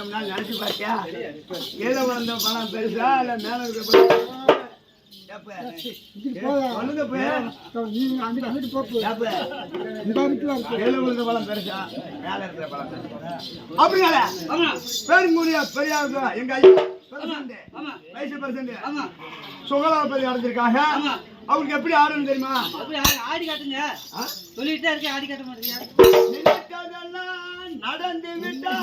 தங்கம்னா நினைச்சு பாத்தியா? கீழே வந்த பணம் பெருசா இல்ல மேல இருக்கிற பணம்? சொல்லுங்க பெருசா மேல இருக்கிற பழம் அப்படிங்களா? பெரிய எங்க வயசு பெர்சன்ட் சுகலாபதி அடைஞ்சிருக்காங்க. அவருக்கு எப்படி ஆடுன்னு தெரியுமா? ஆடி காட்டுங்க சொல்லிட்டே இருக்கேன், ஆடி காட்ட மாட்டீங்க. நடந்து விட்டா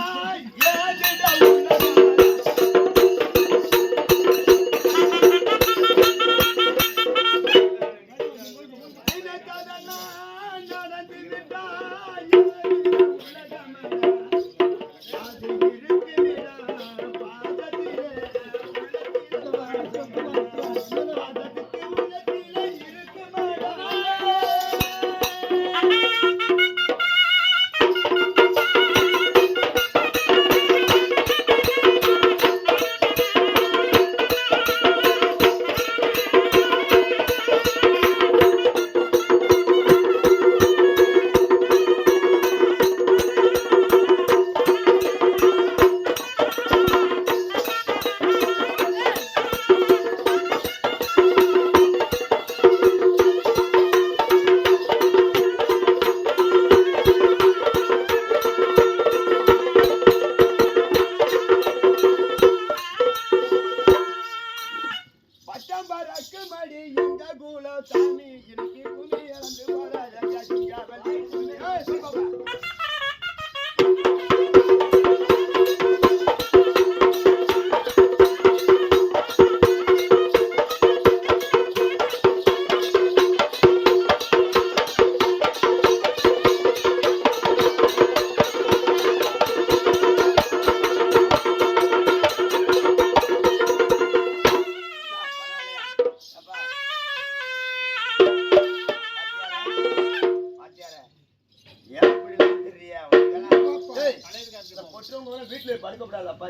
வீட்டுல படுக்கப்படாதப்பா.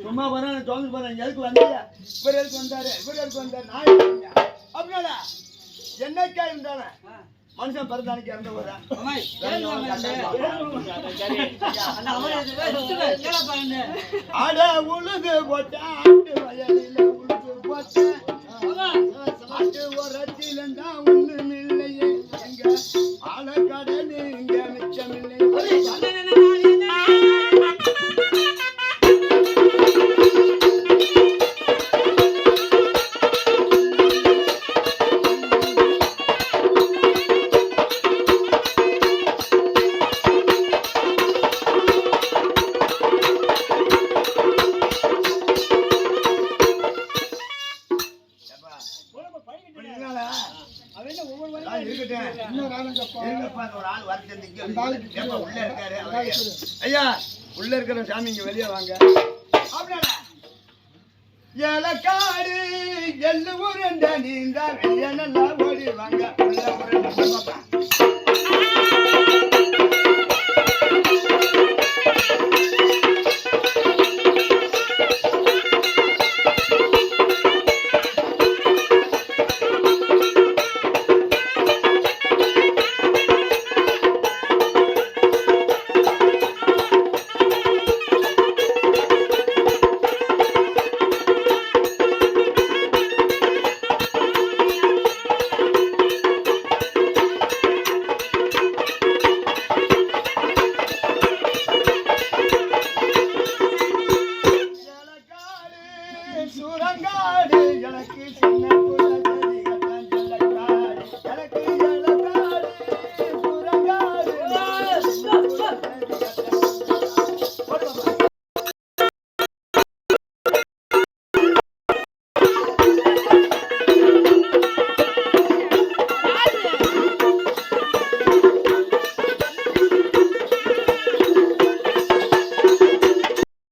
சும்மா போறேன் தோந்து போறேன். எதுக்கு வந்தீங்க? இவர் எதுக்கு வந்தாரு? இவர் எதுக்கு வந்தாரு? நான் அப்படின்னா என்னைக்கா இருந்தானே மனுஷன் பிறந்தானிக்கு இறந்த போறேன். அட உழுது போட்டேன் ஆட்டு வயலில உழுது போட்டேன் ஆட்டு உரத்திலும் தான் ஒண்ணும் இல்லையே எங்க ஆழக்கடனு இங்க மிச்சம் இல்லை. ஐயா உள்ள இருக்கிற சாமி இங்க வெளியே வாங்க. ஏலக்காடு எள்ளு உருண்ட நீங்க வெளியே நல்லா ஓடி வாங்க.